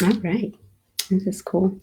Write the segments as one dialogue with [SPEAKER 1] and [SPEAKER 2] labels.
[SPEAKER 1] All right. This is cool.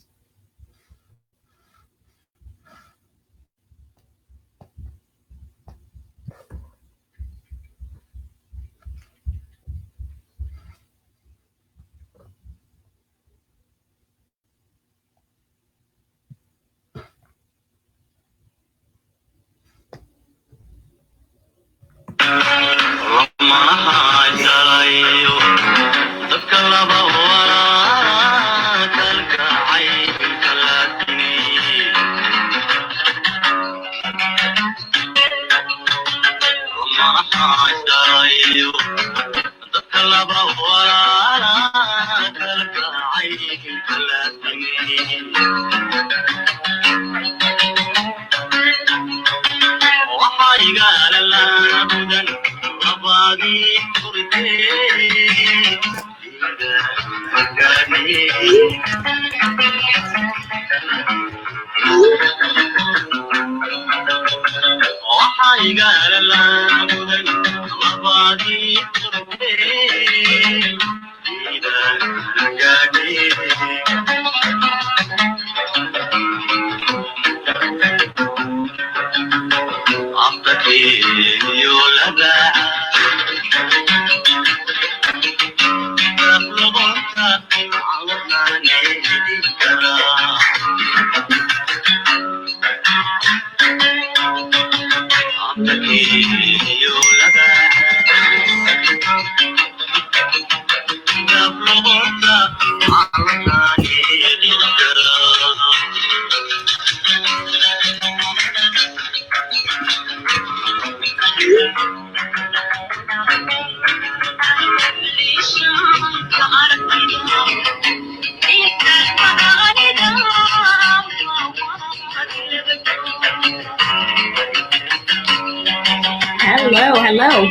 [SPEAKER 1] Hello.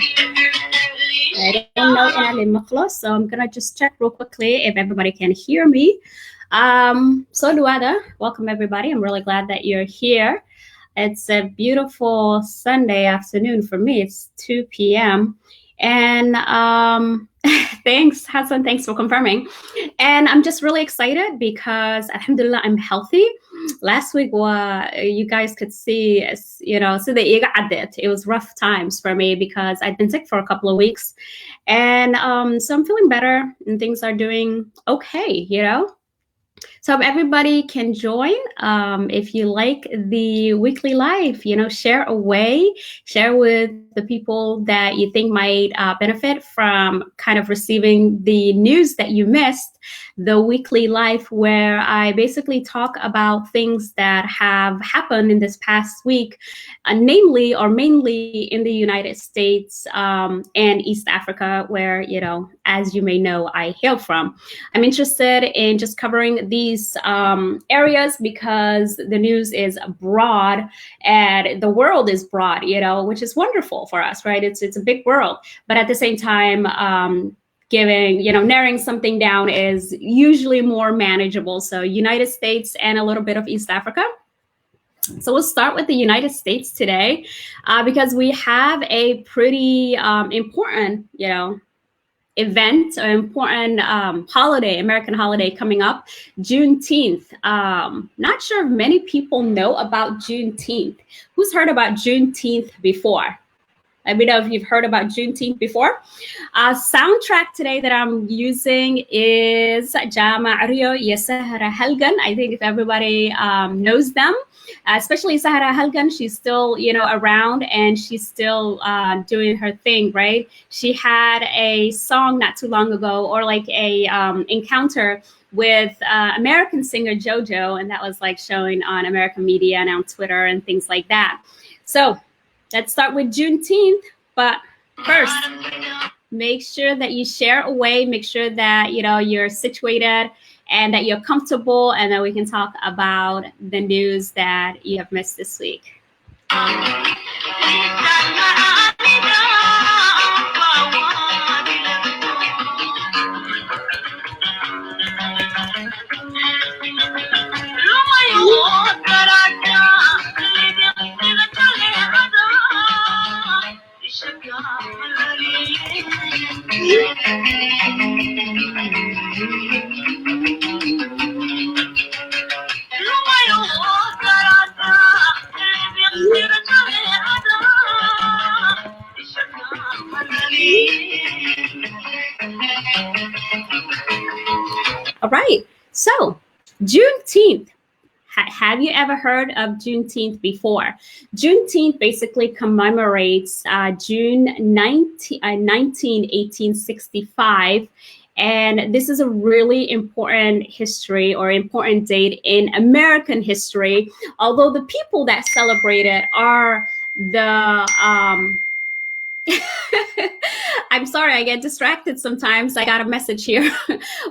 [SPEAKER 1] I don't know any Maklo, so I'm gonna just check real quickly if everybody can hear me. So Duada, welcome everybody. I'm really glad that you're here. It's a beautiful Sunday afternoon for me. It's 2 p.m. And thanks, Hassan. Thanks for confirming. And I'm just really excited because, alhamdulillah, I'm healthy. Last week, you guys could see, it was rough times for me because I'd been sick for a couple of weeks. And so I'm feeling better and things are doing okay. So everybody can join. If you like the weekly live, share away, share with the people that you think might benefit from kind of receiving the news that you missed, the weekly live where I basically talk about things that have happened in this past week, namely or mainly in the United States and East Africa, where, as you may know, I hail from. I'm interested in just covering these areas because the news is broad and the world is broad, which is wonderful for us, right? It's a big world, but at the same time, narrowing something down is usually more manageable. So United States and a little bit of East Africa. So we'll start with the United States today because we have a pretty important, event, an important holiday, American holiday coming up, Juneteenth. Not sure if many people know about Juneteenth. Who's heard about Juneteenth before? Let me know if you've heard about Juneteenth before. Soundtrack today that I'm using is Jama Rio Yasahara Helgan. I think if everybody knows them, especially Sahara Halgan, she's still, around and she's still doing her thing, right? She had a song not too long ago, or like a encounter with American singer JoJo, and that was like showing on American media and on Twitter and things like that. So let's start with Juneteenth, but first, make sure that you share away, make sure that, you're situated and that you're comfortable, and then we can talk about the news that you have missed this week. All right. So Juneteenth. Have you ever heard of Juneteenth before? Juneteenth basically commemorates June 19, 1865. And this is a really important history or important date in American history, although the people that celebrate it are the I'm sorry, I get distracted sometimes. I got a message here.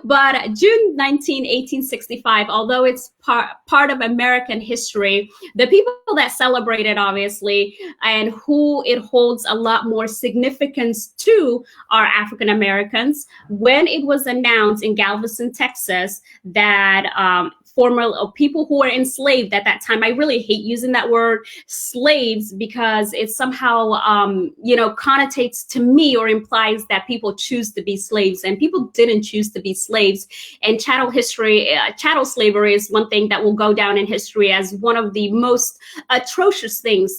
[SPEAKER 1] But June 1865, although it's part of American history, the people that celebrate it, obviously, and who it holds a lot more significance to are African Americans. When it was announced in Galveston, Texas, that former people who were enslaved at that time. I really hate using that word slaves because it somehow, connotates to me or implies that people choose to be slaves, and people didn't choose to be slaves. And chattel slavery is one thing that will go down in history as one of the most atrocious things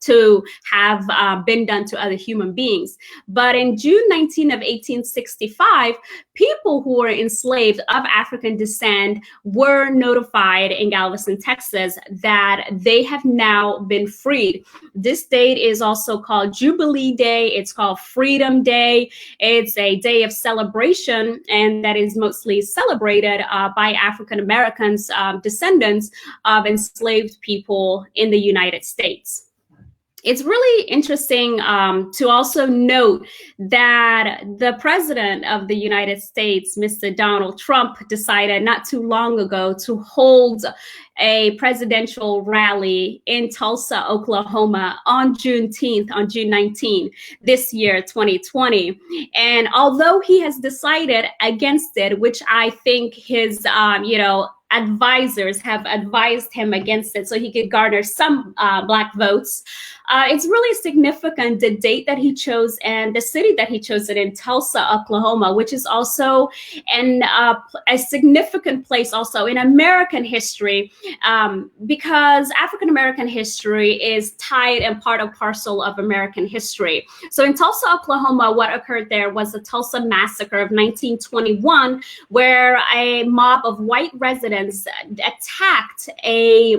[SPEAKER 1] to have been done to other human beings. But in June 19 of 1865, people who were enslaved of African descent were notified in Galveston, Texas, that they have now been freed. This date is also called Jubilee Day. It's called Freedom Day. It's a day of celebration, and that is mostly celebrated by African Americans, descendants of enslaved people in the United States. It's really interesting to also note that the president of the United States, Mr. Donald Trump, decided not too long ago to hold a presidential rally in Tulsa, Oklahoma on Juneteenth, on June 19 this year, 2020. And although he has decided against it, which I think his, advisors have advised him against it so he could garner some Black votes. It's really significant, the date that he chose and the city that he chose it in, Tulsa, Oklahoma, which is also a significant place also in American history, because African American history is tied and part and parcel of American history. So in Tulsa, Oklahoma, what occurred there was the Tulsa Massacre of 1921, where a mob of white residents attacked a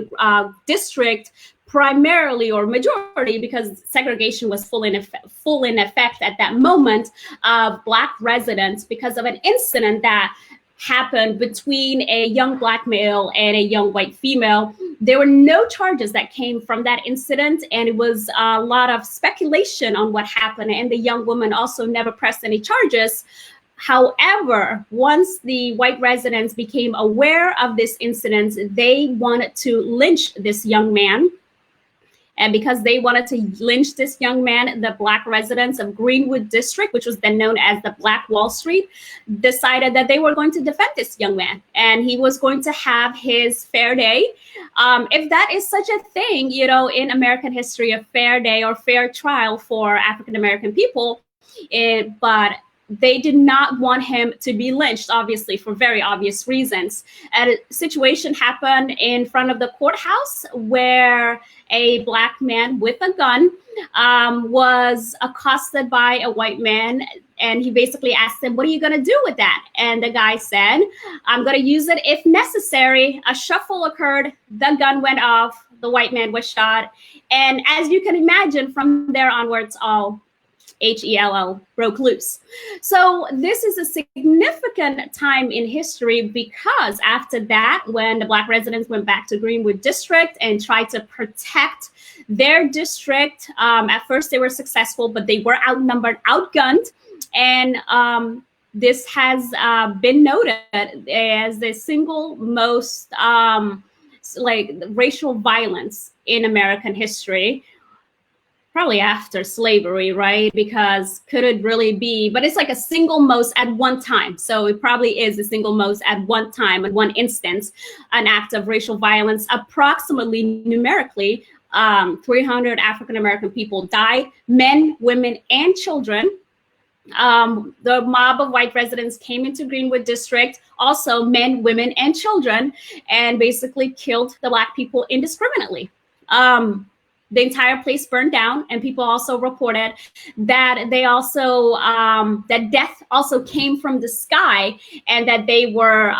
[SPEAKER 1] district, primarily or majority, because segregation was full in effect at that moment, of Black residents because of an incident that happened between a young Black male and a young white female. There were no charges that came from that incident, and it was a lot of speculation on what happened, and the young woman also never pressed any charges. However, once the white residents became aware of this incident, they wanted to lynch this young man. And because they wanted to lynch this young man, the Black residents of Greenwood District, which was then known as the Black Wall Street, decided that they were going to defend this young man, and he was going to have his fair day. If that is such a thing, in American history, a fair day or fair trial for African American people, but they did not want him to be lynched, obviously, for very obvious reasons. A situation happened in front of the courthouse where a Black man with a gun was accosted by a white man, and he basically asked him, "What are you going to do with that?" And the guy said, "I'm going to use it if necessary." A shuffle occurred, the gun went off, the white man was shot, and as you can imagine, from there onwards, all HELL broke loose. So this is a significant time in history, because after that, when the Black residents went back to Greenwood District and tried to protect their district, at first they were successful, but they were outnumbered, outgunned, and this has been noted as the single most racial violence in American history. Probably after slavery, right? Because could it really be? But it's like a single most at one time. So it probably is the single most at one time, in one instance, an act of racial violence. Approximately numerically, 300 African American people died, men, women, and children. The mob of white residents came into Greenwood District, also men, women, and children, and basically killed the Black people indiscriminately. the entire place burned down, and people also reported that they also that death also came from the sky, and that they were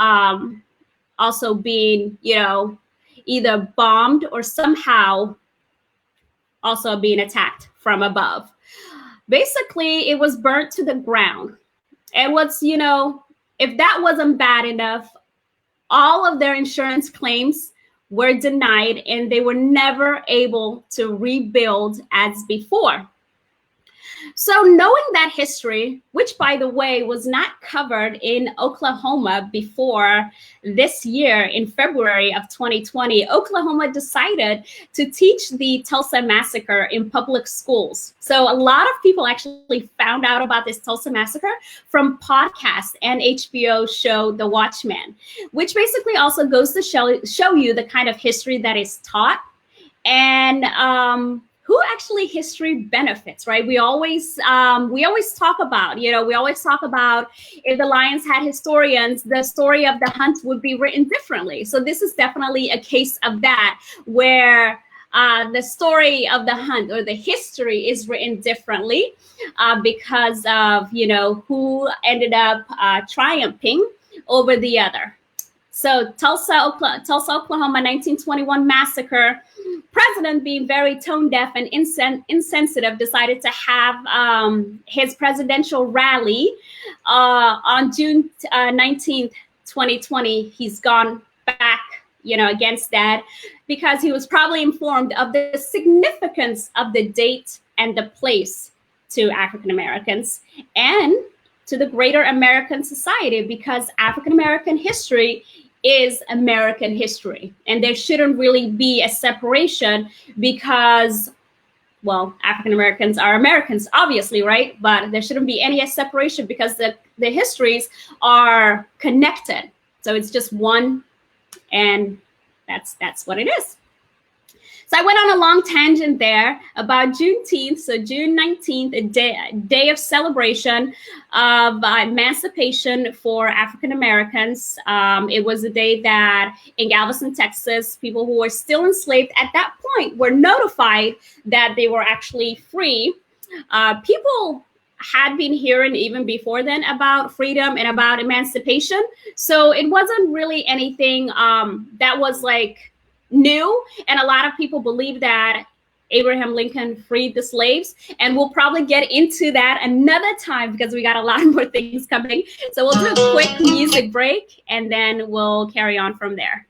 [SPEAKER 1] also being, either bombed or somehow also being attacked from above. Basically, it was burnt to the ground. And what's, if that wasn't bad enough, all of their insurance claims were denied, and they were never able to rebuild as before. So knowing that history, which by the way was not covered in Oklahoma before this year in February of 2020, Oklahoma decided to teach the Tulsa Massacre in public schools. So a lot of people actually found out about this Tulsa Massacre from podcasts and HBO show The Watchmen, which basically also goes to show you the kind of history that is taught, and who actually history benefits, right? We always talk about, if the Lions had historians, the story of the hunt would be written differently. So this is definitely a case of that, where the story of the hunt or the history is written differently because of, who ended up triumphing over the other. So Tulsa, Oklahoma, 1921 massacre. President, being very tone deaf and insensitive, decided to have his presidential rally on June 19th, 2020. He's gone back, against that, because he was probably informed of the significance of the date and the place to African Americans and to the greater American society, because African American history is American history. And there shouldn't really be a separation because, well, African Americans are Americans, obviously, right? But there shouldn't be any separation because the histories are connected. So it's just one, and that's what it is. So I went on a long tangent there about Juneteenth. So June 19th, a day of celebration of emancipation for African Americans. It was a day that in Galveston, Texas, people who were still enslaved at that point were notified that they were actually free. People had been hearing even before then about freedom and about emancipation. So it wasn't really anything that was like new, and a lot of people believe that Abraham Lincoln freed the slaves, and we'll probably get into that another time because we got a lot more things coming. So we'll do a quick music break, and then we'll carry on from there.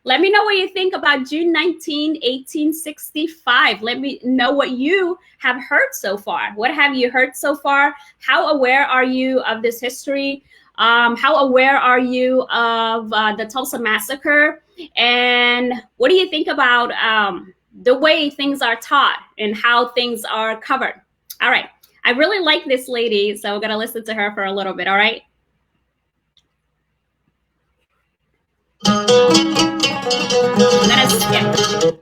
[SPEAKER 1] Let me know what you think about June 19, 1865. Let me know what you have heard so far. What have you heard so far? How aware are you of this history? How aware are you of the Tulsa Massacre? And what do you think about the way things are taught and how things are covered? All right. I really like this lady, so we're going to listen to her for a little bit. All right. Let us skip.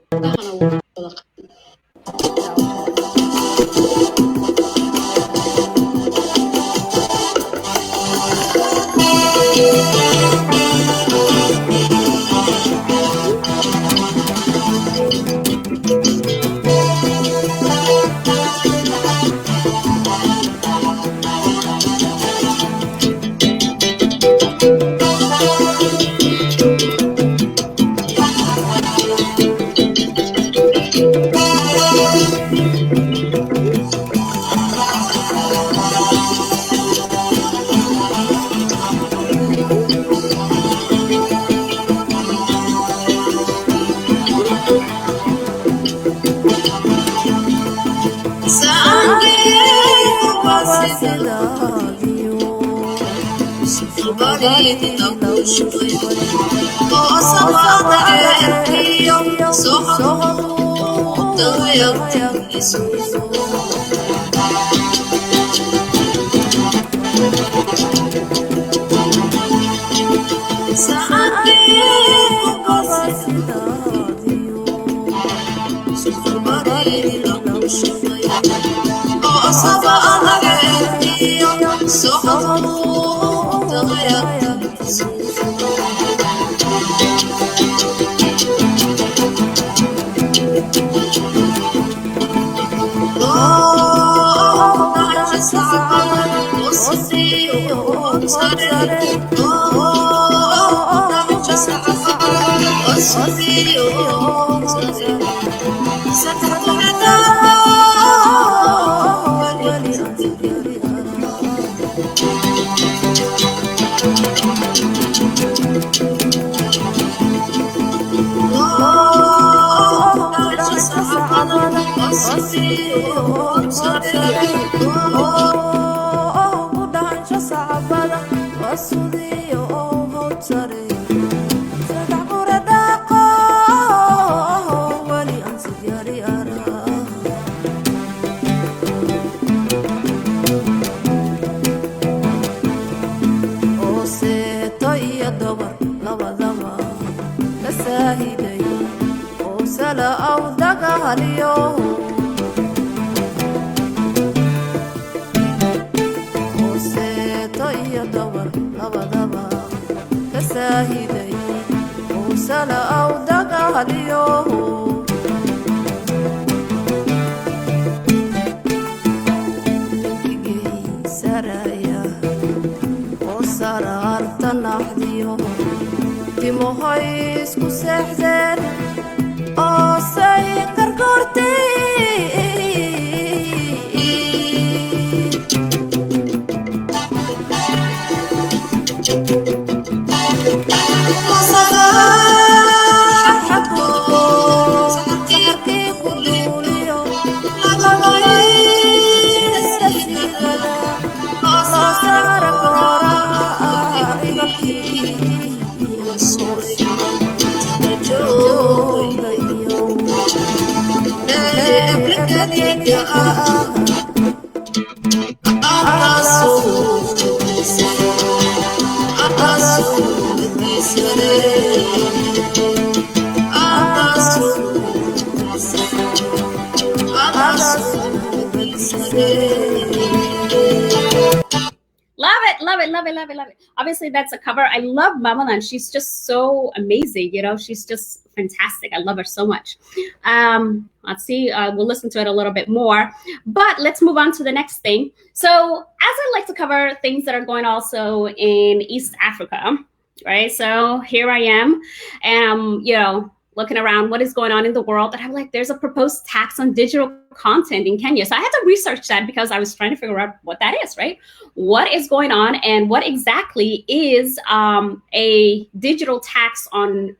[SPEAKER 1] Love it. Obviously, that's a cover. I love Mamalan. She's just so amazing. You know, she's just fantastic. I love her so much. Let's see. We'll listen to it a little bit more. But let's move on to the next thing. So, as I like to cover things that are going also in East Africa, right? So here I am, and you know, looking around what is going on in the world, and I'm like, there's a proposed tax on digital content in Kenya. So I had to research that because I was trying to figure out what that is, right? What is going on and what exactly is a digital tax on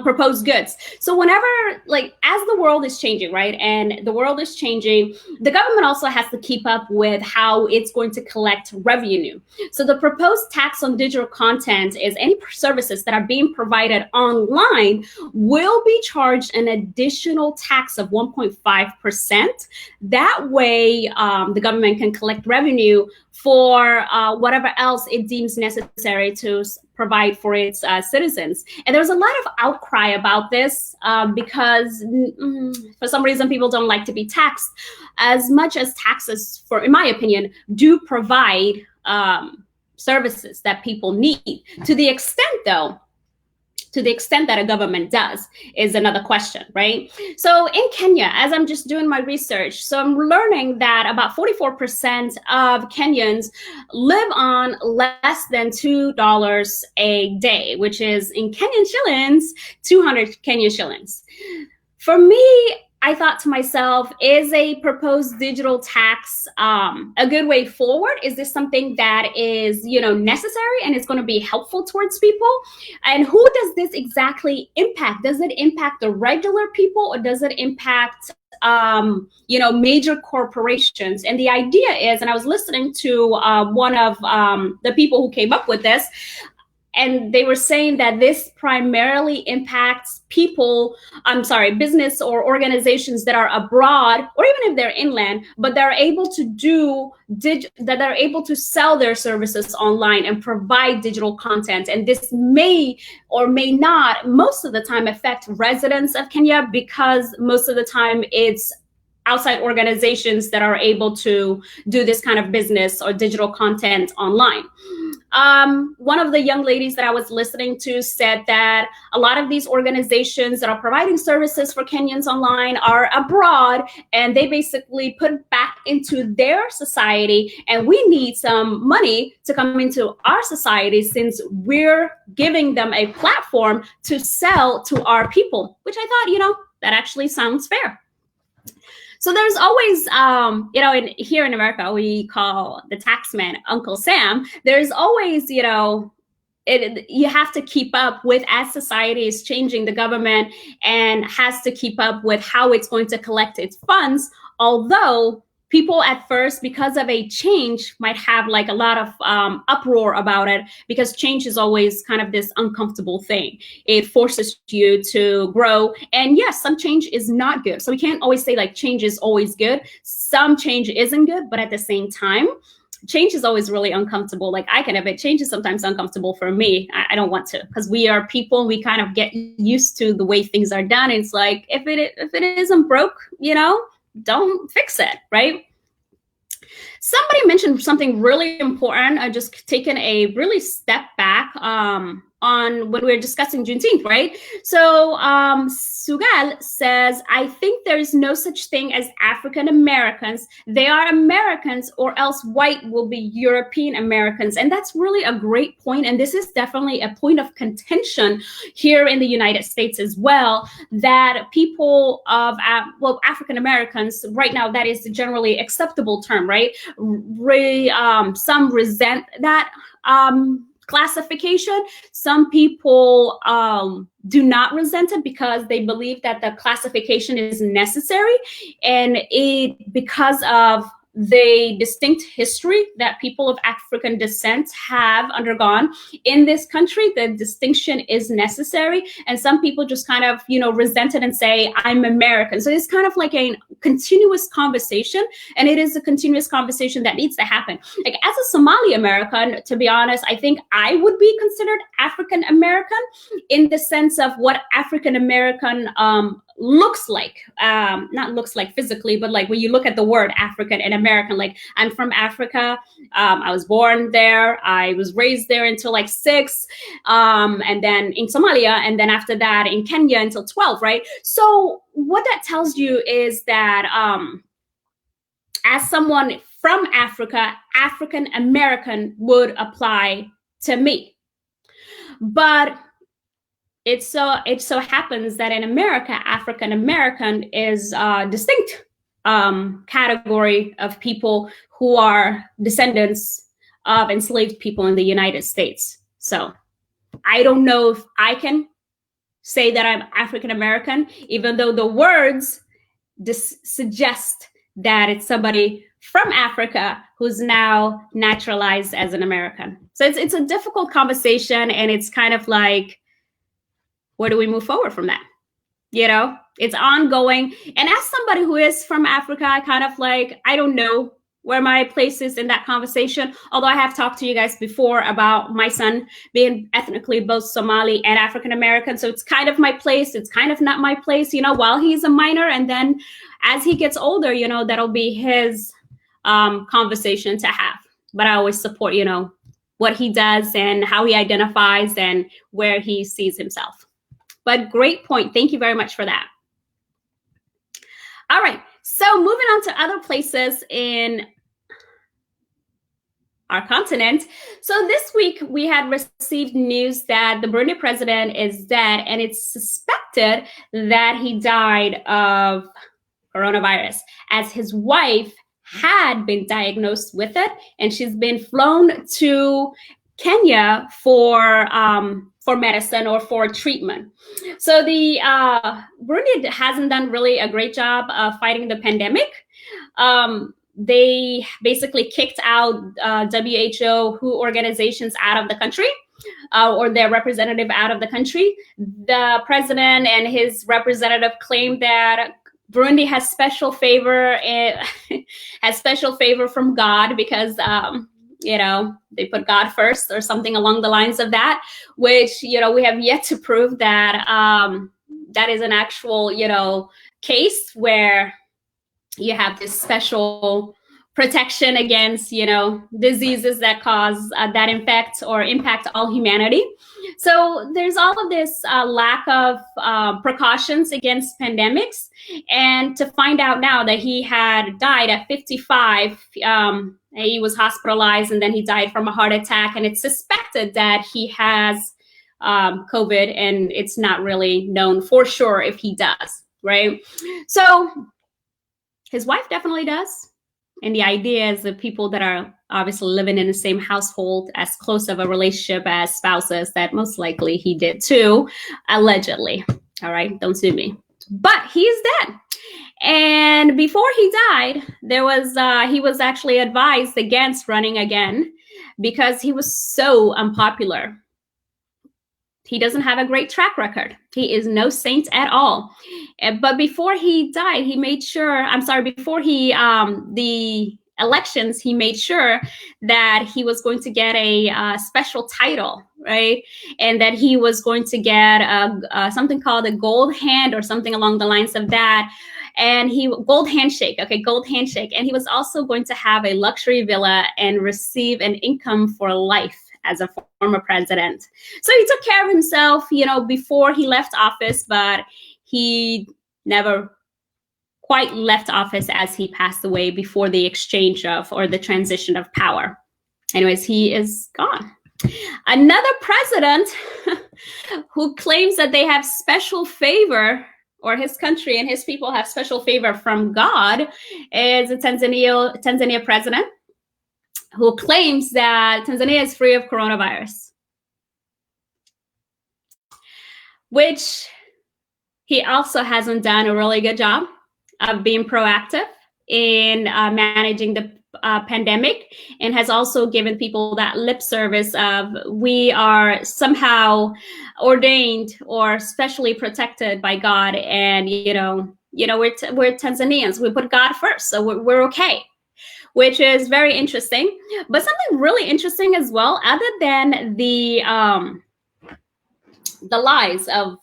[SPEAKER 1] proposed goods. So whenever, like, as the world is changing, right? And the world is changing, the government also has to keep up with how it's going to collect revenue. So the proposed tax on digital content is any services that are being provided online will be charged an additional tax of 1.5%. That way, the government can collect revenue for whatever else it deems necessary to provide for its citizens. And there's a lot of outcry about this because for some reason people don't like to be taxed as much as taxes, for, in my opinion, do provide services that people need. To the extent that a government does is another question, right? So in Kenya, as I'm just doing my research, so I'm learning that about 44% of Kenyans live on less than $2 a day, which is in Kenyan shillings, 200 Kenyan shillings. For me, I thought to myself, is a proposed digital tax a good way forward? Is this something that is, you know, necessary and it's going to be helpful towards people? And who does this exactly impact? Does it impact the regular people, or does it impact you know, major corporations? And the idea is, and I was listening to one of the people who came up with this, and they were saying that this primarily impacts business or organizations that are abroad, or even if they're inland, but they're able to sell their services online and provide digital content. And this may or may not, most of the time, affect residents of Kenya, because most of the time it's outside organizations that are able to do this kind of business or digital content online. One of the young ladies that I was listening to said that a lot of these organizations that are providing services for Kenyans online are abroad, and they basically put it back into their society, and we need some money to come into our society since we're giving them a platform to sell to our people, which I thought, that actually sounds fair. So there's always, here in America, we call the tax man Uncle Sam. There's always, you have to keep up with, as society is changing, the government and has to keep up with how it's going to collect its funds. Although people at first, because of a change, might have like a lot of uproar about it, because change is always kind of this uncomfortable thing. It forces you to grow. And yes, some change is not good. So we can't always say like change is always good. Some change isn't good, but at the same time, change is always really uncomfortable. Like I can admit, change is sometimes uncomfortable for me. I don't want to, because we are people. We kind of get used to the way things are done. It's like, if it isn't broke, don't fix it, right? Somebody mentioned something really important. I just taken a really step back on when we were discussing Juneteenth, right? So Sugal says, I think there is no such thing as African Americans. They are Americans, or else white will be European Americans. And that's really a great point. And this is definitely a point of contention here in the United States as well, that people of, African Americans, right now, that is the generally acceptable term, right? Some resent that classification. Some people do not resent it because they believe that the classification is necessary, and because of the distinct history that people of African descent have undergone in this country, the distinction is necessary. And some people just kind of, resent it and say, I'm American. So it's kind of like a continuous conversation, and it is a continuous conversation that needs to happen. Like as a Somali American, to be honest, I think I would be considered African American in the sense of what African American looks like, not looks like physically, but like when you look at the word African and American, like I'm from Africa. I was born there. I was raised there until like 6, and then in Somalia, and then after that in Kenya until 12, right? So what that tells you is that as someone from Africa, African American would apply to me. But it so happens that in America, African American is a distinct category of people who are descendants of enslaved people in the United States. So I don't know if I can say that I'm African American, even though the words suggest that it's somebody from Africa who's now naturalized as an American. So it's a difficult conversation, and it's kind of like, where do we move forward from that? It's ongoing. And as somebody who is from Africa, I kind of like, I don't know where my place is in that conversation. Although I have talked to you guys before about my son being ethnically both Somali and African American. So it's kind of my place. It's kind of not my place, while he's a minor. And then as he gets older, that'll be his conversation to have. But I always support, what he does and how he identifies and where he sees himself. But great point. Thank you very much for that. All right. So moving on to other places in our continent. So this week we had received news that the Burundi president is dead, and it's suspected that he died of coronavirus, as his wife had been diagnosed with it, and she's been flown to Kenya for medicine or for treatment. So the Burundi hasn't done really a great job of fighting the pandemic. They basically kicked out WHO organizations out of the country, or their representative out of the country. The president and his representative claimed that Burundi has special favor from God because they put God first or something along the lines of that, which, we have yet to prove that that is an actual, case where you have this special protection against, diseases that cause that infect or impact all humanity. So there's all of this lack of precautions against pandemics. And to find out now that he had died at 55, he was hospitalized and then he died from a heart attack. And it's suspected that he has COVID, and it's not really known for sure if he does, right? So his wife definitely does. And the idea is that people that are obviously living in the same household, as close of a relationship as spouses, that most likely he did too, allegedly. All right, don't sue me. But he's dead. And before he died, he was actually advised against running again because he was so unpopular. He doesn't have a great track record. He is no saint at all. But before he died, before the elections, he made sure that he was going to get a special title, right? And that he was going to get something called a gold hand or something along the lines of that. And gold handshake. And he was also going to have a luxury villa and receive an income for life as a former president. So he took care of himself, before he left office, but he never quite left office as he passed away before the exchange of, or the transition of power. Anyways, he is gone. Another president who claims that they have special favor, or his country and his people have special favor from God, is the Tanzania president, who claims that Tanzania is free of coronavirus, which he also hasn't done a really good job of being proactive in managing the pandemic, and has also given people that lip service of we are somehow ordained or specially protected by God, and we're Tanzanians, we put God first, so we're okay. Which is very interesting. But something really interesting as well, other than the lies of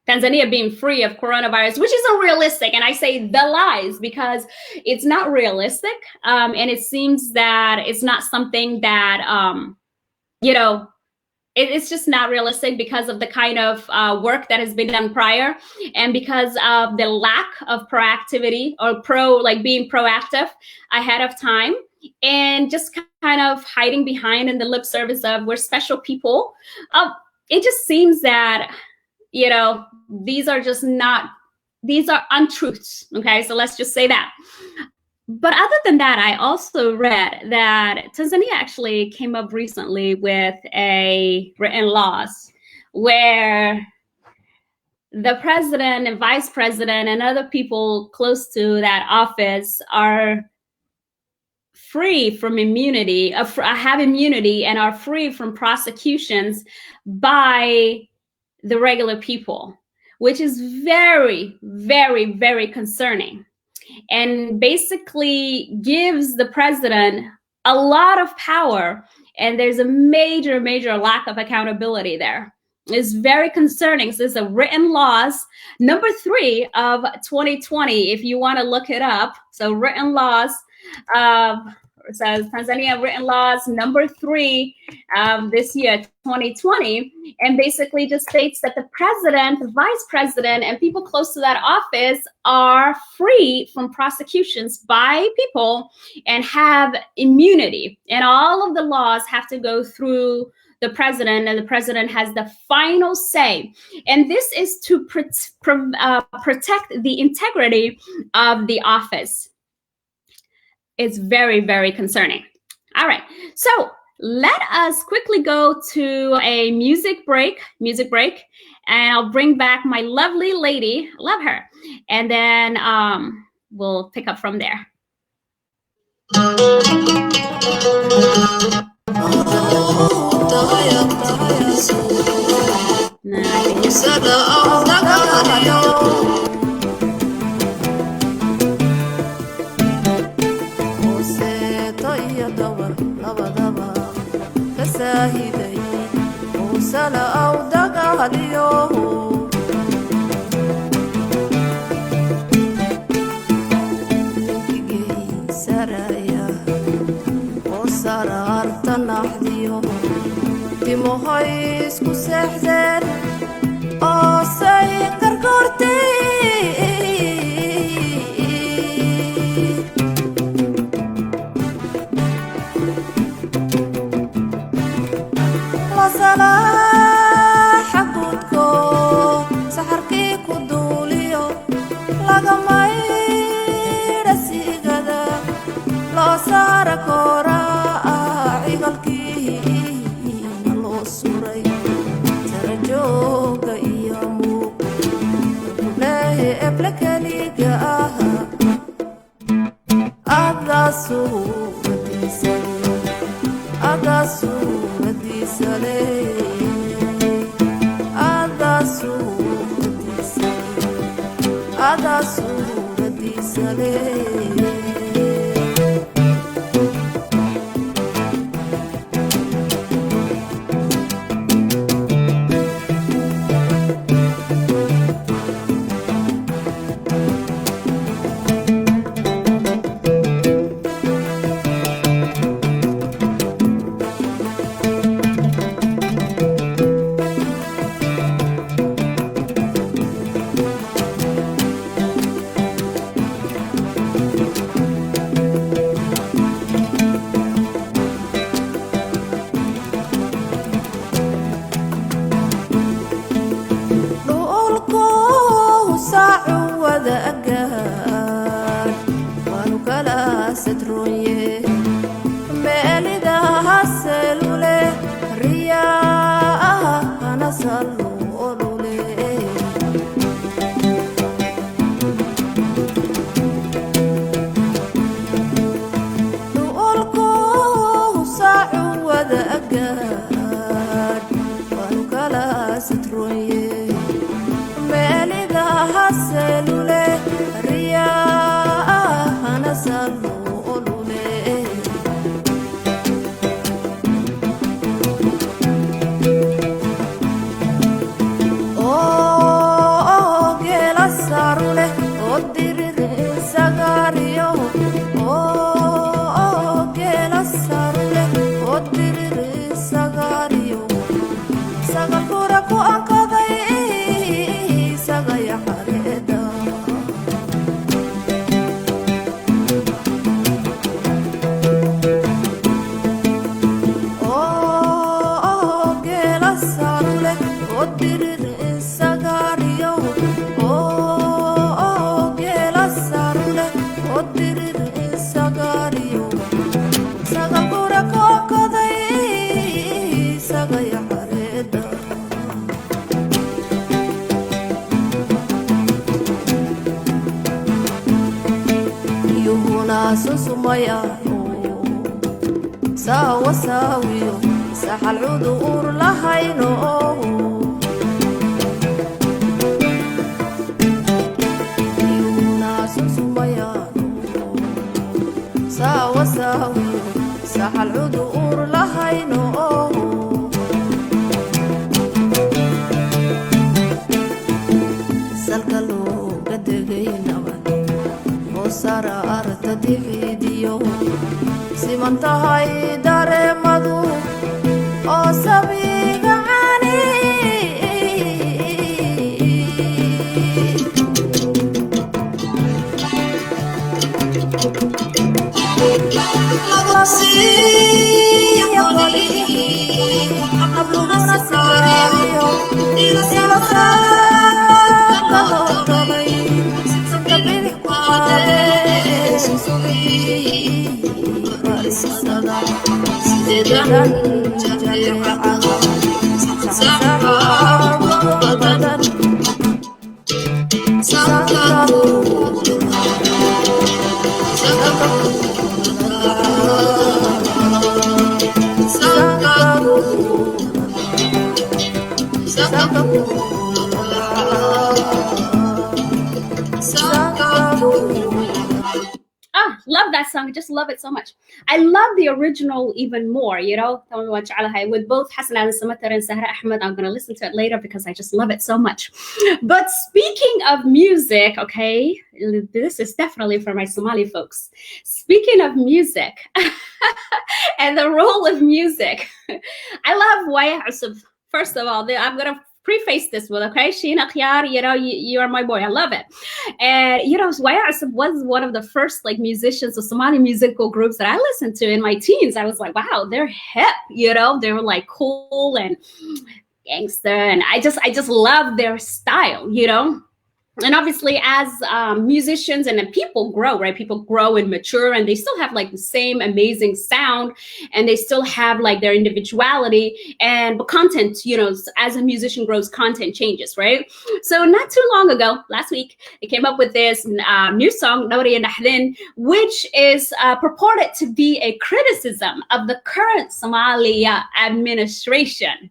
[SPEAKER 1] Tanzania being free of coronavirus, which is unrealistic. And I say the lies because it's not realistic. And it seems that it's not something that, it's just not realistic because of the kind of work that has been done prior, and because of the lack of proactivity or being proactive ahead of time, and just kind of hiding behind in the lip service of we're special people. It just seems that, these are untruths. Okay, so let's just say that. But other than that, I also read that Tanzania actually came up recently with a written laws where the president and vice president and other people close to that office are free from immunity, have immunity, and are free from prosecutions by the regular people, which is very, very, very concerning. And basically gives the president a lot of power, and there's a major, major lack of accountability there. It's very concerning. So it's a written laws, number 3 of 2020, if you want to look it up. So written laws, it says Tanzania written laws number 3 this year, 2020, and basically just states that the president, the vice president, and people close to that office are free from prosecutions by people and have immunity. And all of the laws have to go through the president, and the president has the final say. And this is to protect the integrity of the office. It's very, very concerning. All right, so let us quickly go to a music break, and I'll bring back my lovely lady, love her, and then we'll pick up from there.
[SPEAKER 2] Sarai saraarta naxdiyo timohay isku seexdeen oo say gargoortay la salaaxa guudko saxarkii ku duuliyo lagamayra sigada loo saara kooraa cigalkiina loo suray tarajooga iyo muuq lehe eble keliga aha adaa suuradiisa le sawasawiyo saxal cudur lahayno sawasawiyo saxal cudur lahayno salka looga degay nabad oo saraarta dixidiyo simantahay dareemadu oo sabiga cani abluguna saariyo ilasaakahotalay sabidix sideedan jadeecada saxsaxabadan
[SPEAKER 1] Love that song. I just love it so much. I love the original even more, you know, with both Hassan al Samatar and Sahra Ahmed. I'm going to listen to it later because I just love it so much. But speaking of music, okay, this is definitely for my Somali folks. Speaking of music and the role of music, I love Waya Usuf. First of all, I'm going to preface this with, okay, Sheena Khiyar, you know, you are my boy. I love it. And, you know, Waya Usuf was one of the first like musicians of Somali musical groups that I listened to in my teens. I was like, wow, they're hip, you know, they were like cool and gangster. And I just love their style, you know. And obviously, as musicians and people grow, right? People grow and mature, and they still have like the same amazing sound, and they still have like their individuality. And but content, you know, as a musician grows, content changes, right? So not too long ago, last week, they came up with this new song, Nawri Nahdin, which is purported to be a criticism of the current Somalia administration.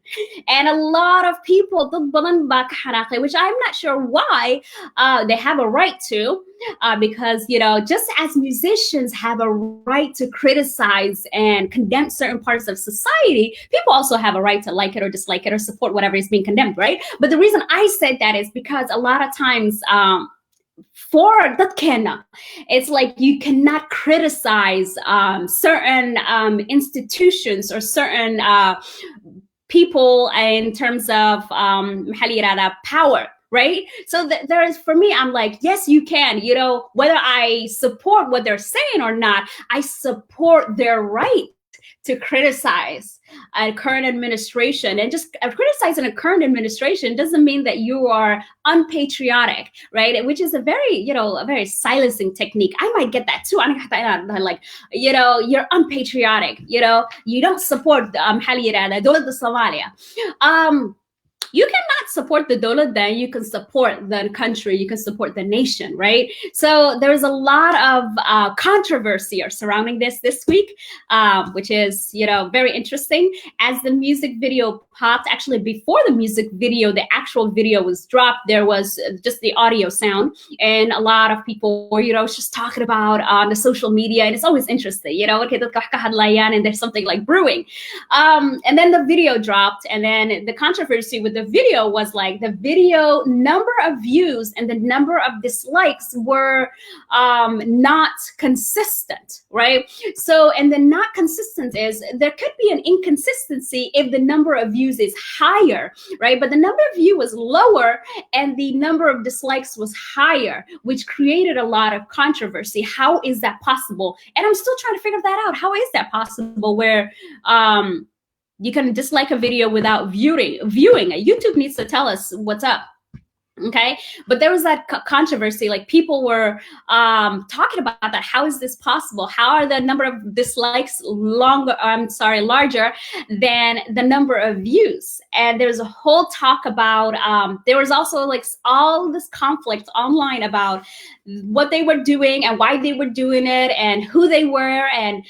[SPEAKER 1] And a lot of people, which I'm not sure why. They have a right to, because, you know, just as musicians have a right to criticize and condemn certain parts of society, people also have a right to like it or dislike it or support whatever is being condemned, right? But the reason I said that is because a lot of times, for that can, it's like you cannot criticize certain institutions or certain people in terms of power. Right? So there's, for me, I'm like, yes, you can, you know, whether I support what they're saying or not, I support their right to criticize a current administration. And just criticizing a current administration doesn't mean that you are unpatriotic, right? Which is a very, you know, a very silencing technique. I might get that too. Like, you know, you're unpatriotic, you know, you don't support Somalia. You cannot support the Dawlad, then you can support the country, you can support the nation, right? So there was a lot of controversy surrounding this week, which is, you know, very interesting. As the music video popped, actually before the music video, the actual video was dropped, there was just the audio sound, and a lot of people were, you know, just talking about on the social media, and it's always interesting, you know, and there's something like brewing. And then the video dropped, and then the controversy with the video was like the video number of views and the number of dislikes were not consistent, right? So, and the not consistent is there could be an inconsistency if the number of views is higher, right? But the number of views was lower and the number of dislikes was higher, which created a lot of controversy. How is that possible? And I'm still trying to figure that out. How is that possible where you can dislike a video without viewing? YouTube needs to tell us what's up. Okay, but there was that controversy, like people were talking about that. How is this possible? How are the number of dislikes larger than the number of views? And there's a whole talk about, there was also like all this conflict online about what they were doing and why they were doing it and who they were, and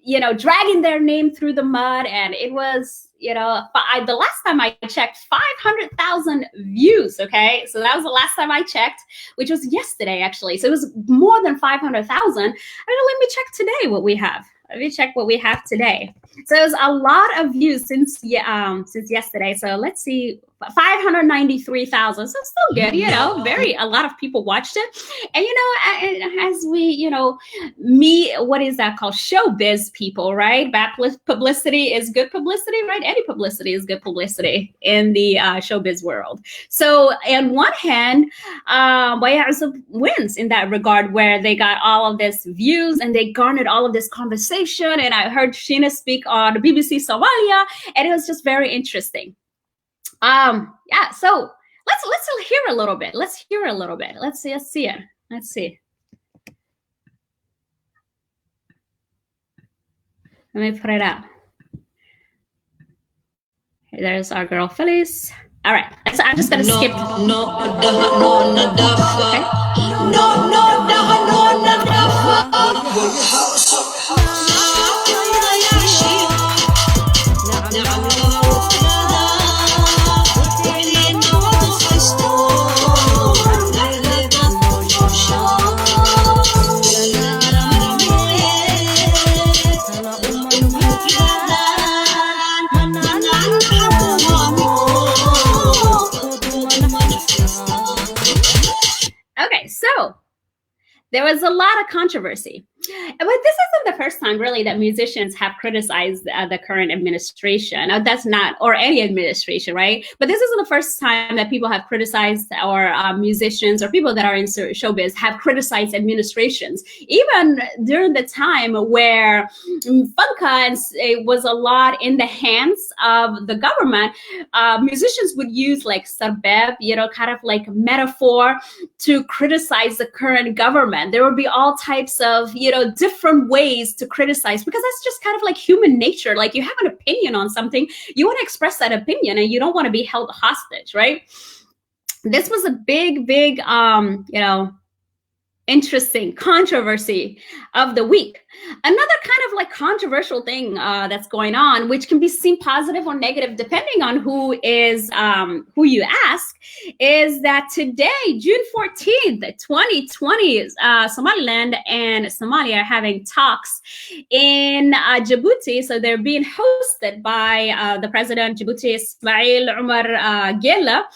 [SPEAKER 1] you know, dragging their name through the mud. And it was, you know, the last time I checked, 500,000 views. Okay, so that was the last time I checked, which was yesterday actually. So it was more than 500,000. I mean, let me check today what we have. Let me check what we have today. So it was a lot of views since yesterday. So let's see, 593,000. So still good, you know, a lot of people watched it. And, you know, as we, you know, what is that called? Showbiz people, right? Bad publicity is good publicity, right? Any publicity is good publicity in the showbiz world. So on one hand, Waya Usuf wins in that regard, where they got all of this views and they garnered all of this conversation. And I heard Sheena speak on BBC Somalia, and it was just very interesting. Yeah, so let's hear a little bit. Let's hear a little bit. Let's see it. Let's see. Let me put it out. There's our girl Felice. All right, so I'm just gonna skip. Okay, so there was a lot of controversy. But this isn't the first time, really, that musicians have criticized the current administration. That's not, or any administration, right? But this isn't the first time that people have criticized, or musicians or people that are in showbiz have criticized administrations. Even during the time where funka was a lot in the hands of the government, musicians would use like sarbeb, kind of like metaphor to criticize the current government. There would be all types of, different ways to criticize, because that's just kind of like human nature. Like, you have an opinion on something, you want to express that opinion, and you don't want to be held hostage, right? This was a big, interesting controversy of the week. Another kind of like controversial thing that's going on, which can be seen positive or negative depending on who you ask, is that today, June 14th, 2020, Somaliland and Somalia are having talks in Djibouti. So they're being hosted by the president of Djibouti, Ismail Omar Gela,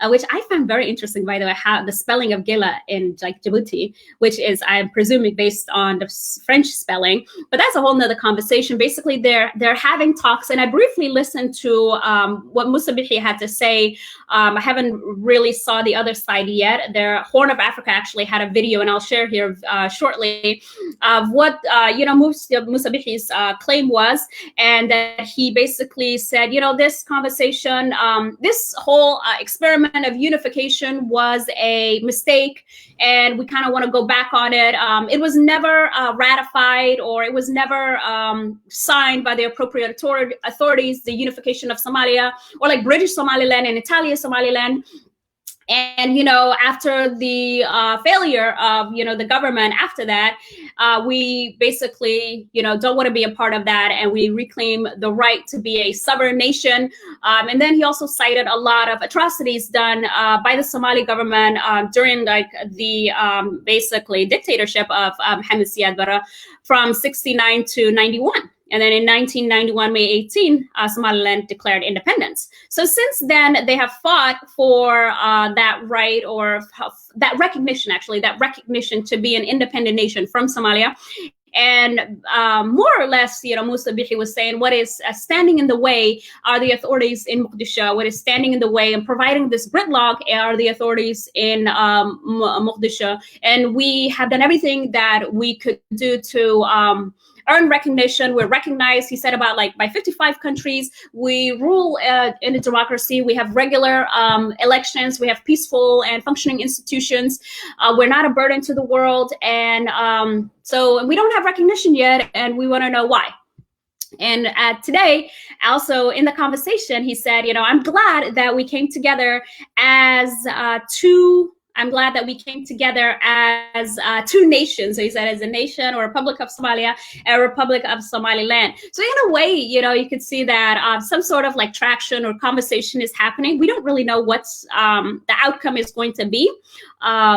[SPEAKER 1] which I find very interesting, by the way, how the spelling of Gela in like Djibouti, which is, I'm presuming, based on the French spelling, but that's a whole nother conversation. Basically, they're having talks, and I briefly listened to what Musa Bihi had to say. I haven't really saw the other side yet. Their Horn of Africa actually had a video, and I'll share here shortly, of what Musa Bihi's claim was, and that he basically said, this conversation, this whole experiment of unification was a mistake, and we kind of want to go back on it. It was never ratified, or it was never signed by the appropriate authorities, the unification of Somalia, or like British Somaliland and Italian Somaliland. And, after the failure of, the government after that, we basically, don't want to be a part of that. And we reclaim the right to be a sovereign nation. And then he also cited a lot of atrocities done by the Somali government during like the basically dictatorship of Hamid Siad Barre from 69 to 91. And then in 1991, May 18, Somaliland declared independence. So since then, they have fought for that right, or that recognition to be an independent nation from Somalia. And more or less, Musa Bihi was saying, what is standing in the way are the authorities in Mogadishu. What is standing in the way and providing this gridlock are the authorities in Mogadishu. And we have done everything that we could do to earn recognition. We're recognized, he said, about like by 55 countries. We rule in a democracy. We have regular elections. We have peaceful and functioning institutions. We're not a burden to the world. And so we don't have recognition yet, and we want to know why. And today, also in the conversation, he said, I'm glad that we came together as I'm glad that we came together as two nations. So he said, as a nation, or Republic of Somalia, and Republic of Somaliland. So in a way, you could see that some sort of like traction or conversation is happening. We don't really know what's the outcome is going to be.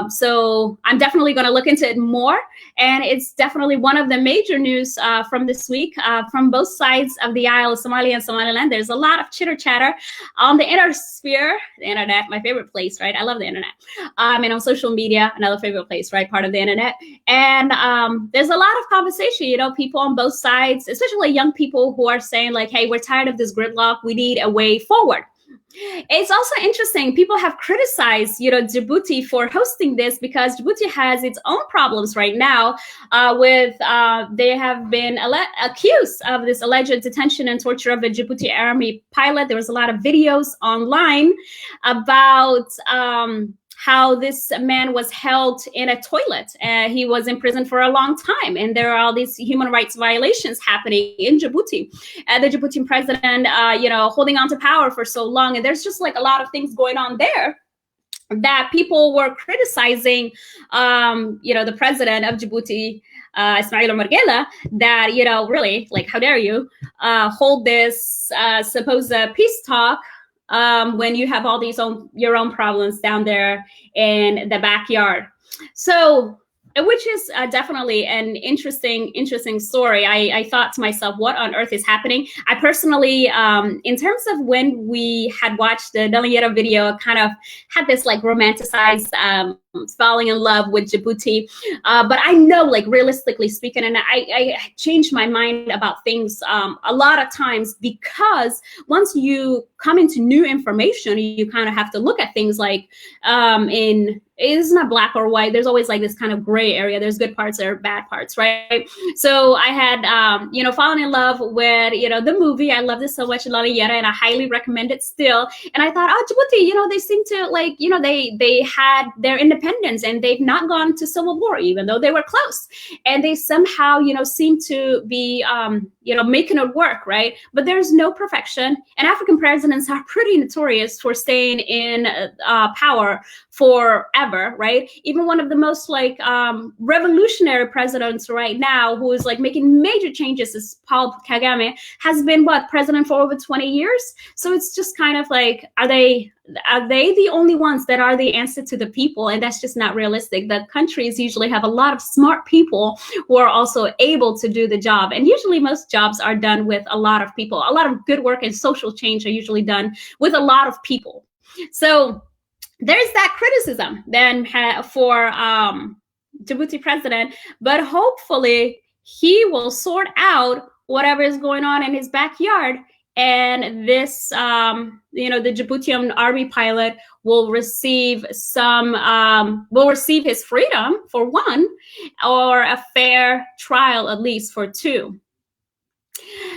[SPEAKER 1] So I'm definitely going to look into it more. And it's definitely one of the major news from this week from both sides of the aisle, Somalia and Somaliland. There's a lot of chitter chatter on the intersphere, the internet, my favorite place, right? I love the internet. And on social media, another favorite place, right? Part of the internet. And there's a lot of conversation, people on both sides, especially young people who are saying like, hey, we're tired of this gridlock. We need a way forward. It's also interesting. People have criticized, Djibouti for hosting this, because Djibouti has its own problems right now with they have been accused of this alleged detention and torture of a Djibouti army pilot. There was a lot of videos online about how this man was held in a toilet. He was in prison for a long time, and there are all these human rights violations happening in Djibouti. The Djiboutian president, holding on to power for so long, and there's just like a lot of things going on there that people were criticizing, the president of Djibouti, Ismail Omar Gela, that, really, like, how dare you hold this supposed peace talk when you have all these your own problems down there in the backyard. So which is definitely an interesting story. I thought to myself, what on earth is happening? I personally, in terms of when we had watched the Daliera video, kind of had this like romanticized falling in love with Djibouti. But I know, like realistically speaking, and I changed my mind about things a lot of times, because once you come into new information, you kind of have to look at things like it's not black or white. There's always like this kind of gray area. There's good parts, there are bad parts, right? So I had, fallen in love with, the movie. I love this so much, Laliera, and I highly recommend it still. And I thought, oh, Djibouti, they seem to like, they had their independence and they've not gone to civil war, even though they were close. And they somehow, seem to be, making it work, right? But there's no perfection. And African presidents are pretty notorious for staying in power forever, right? Even one of the most like revolutionary presidents right now, who is like making major changes, is Paul Kagame, has been president for over 20 years. So it's just kind of like, are they the only ones that are the answer to the people? And that's just not realistic. The countries usually have a lot of smart people who are also able to do the job. And usually most jobs are done with a lot of people. A lot of good work and social change are usually done with a lot of people. So there's that criticism then for Djibouti president, but hopefully he will sort out whatever is going on in his backyard. And this, the Djiboutian army pilot will receive his freedom for one, or a fair trial at least for two.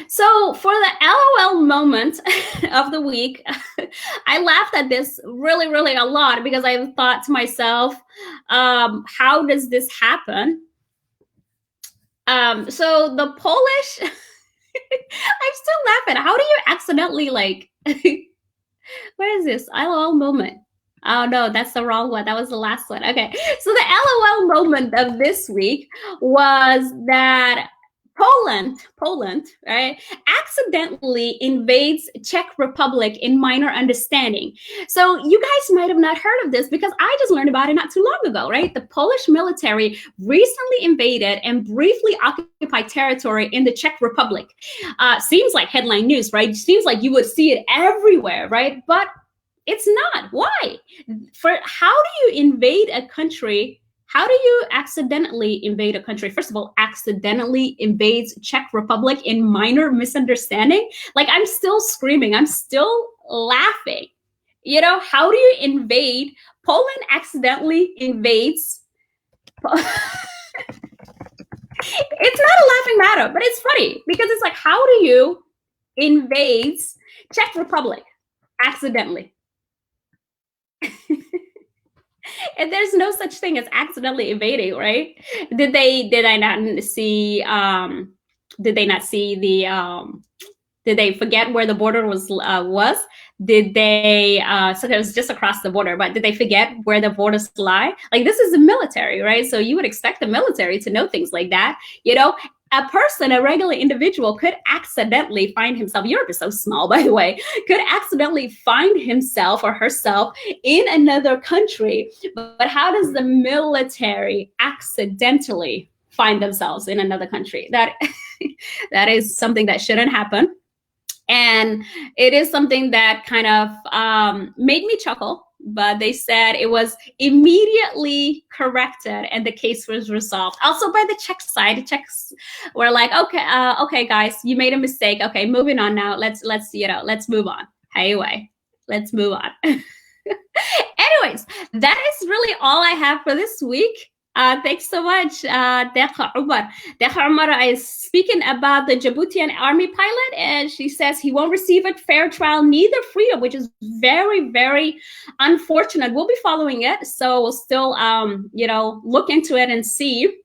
[SPEAKER 1] So for the LOL moment of the week, I laughed at this really, really a lot, because I thought to myself, how does this happen? So the Polish, I'm still laughing. How do you accidentally like, where is this LOL moment? Oh no, that's the wrong one. That was the last one. Okay. So the LOL moment of this week was that Poland, right, accidentally invades Czech Republic in minor understanding. So you guys might have not heard of this, because I just learned about it not too long ago, right? The Polish military recently invaded and briefly occupied territory in the Czech Republic. Seems like headline news, right? Seems like you would see it everywhere, right? But it's not. Why? How do you invade a country? How do you accidentally invade a country? First of all, accidentally invades Czech Republic in minor misunderstanding. Like, I'm still screaming. I'm still laughing. How do you invade? Poland accidentally invades. It's not a laughing matter, but it's funny, because it's like, how do you invade Czech Republic accidentally? And there's no such thing as accidentally invading, right? Did they not see did they forget where the border was? Did they so it was just across the border, but did they forget where the borders lie? Like, this is the military, right? So you would expect the military to know things like that. A person, a regular individual, could accidentally find himself, Europe is so small, by the way, could accidentally find himself or herself in another country. But how does the military accidentally find themselves in another country? That is something that shouldn't happen. And it is something that kind of made me chuckle. But they said it was immediately corrected and the case was resolved. Also by the Czech side, the Czechs were like, okay, guys, you made a mistake. Okay, moving on now. Let's move on. Anyway, let's move on. Anyways, that is really all I have for this week. Thanks so much, Dekha Umar. Dekha Umar is speaking about the Djiboutian army pilot, and she says he won't receive a fair trial, neither freedom, which is very, very unfortunate. We'll be following it, so we'll still, look into it and see.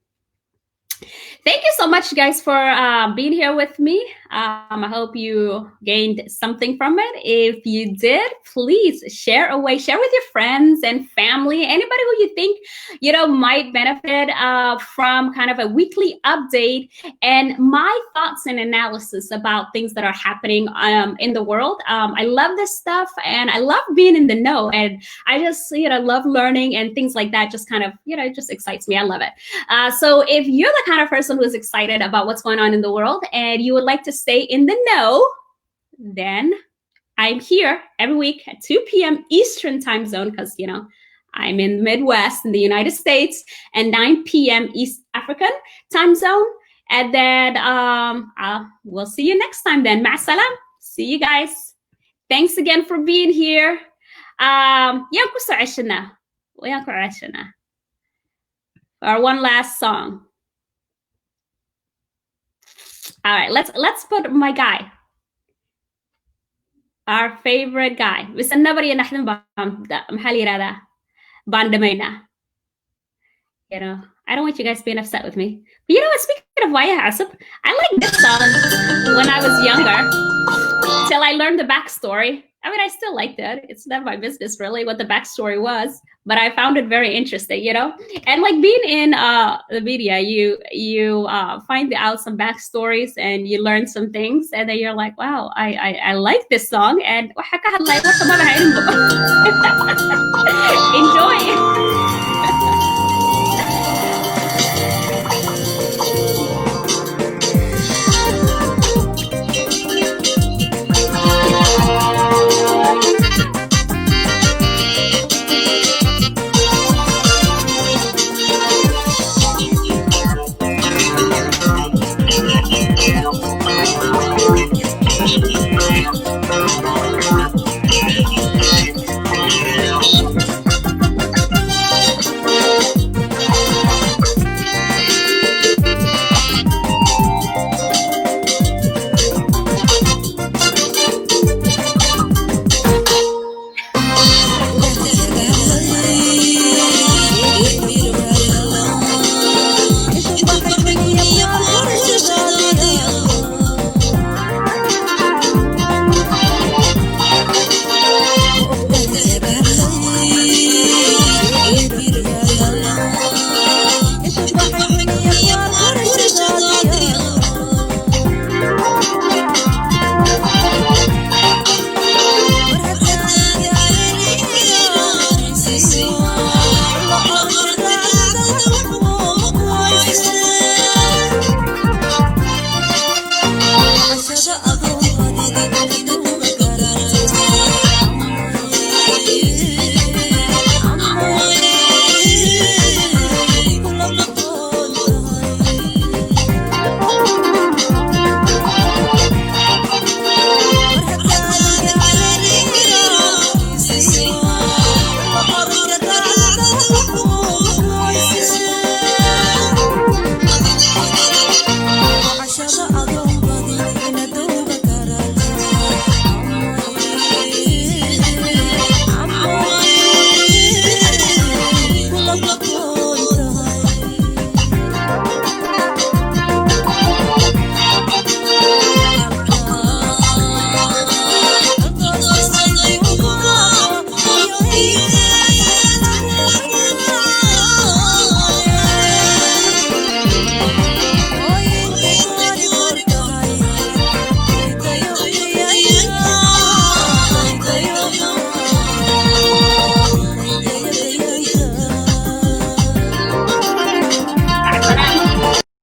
[SPEAKER 1] Thank you so much, guys, for being here with me. I hope you gained something from it. If you did, please share away, share with your friends and family, anybody who you think, might benefit from kind of a weekly update and my thoughts and analysis about things that are happening in the world. I love this stuff and I love being in the know. And I just, love learning and things like that. Just kind of, it just excites me. I love it. So if you're the kind of person who is excited about what's going on in the world and you would like to stay in the know, then I'm here every week at 2 p.m. Eastern time zone because, I'm in the Midwest in the United States and 9 p.m. East African time zone. And then we'll see you next time then. Ma'asalam. See you guys. Thanks again for being here. Our one last song. All right, let's put my guy, our favorite guy. بس النبري نحن محل هذا باندمينا. I don't want you guys being upset with me. But speaking of Waya Asip, I like this song when I was younger till I learned the backstory. I mean, I still liked it. It's not my business really what the backstory was, but I found it very interesting, And like being in the media, you find out some backstories and you learn some things, and then you're like, wow, I like this song, and enjoy.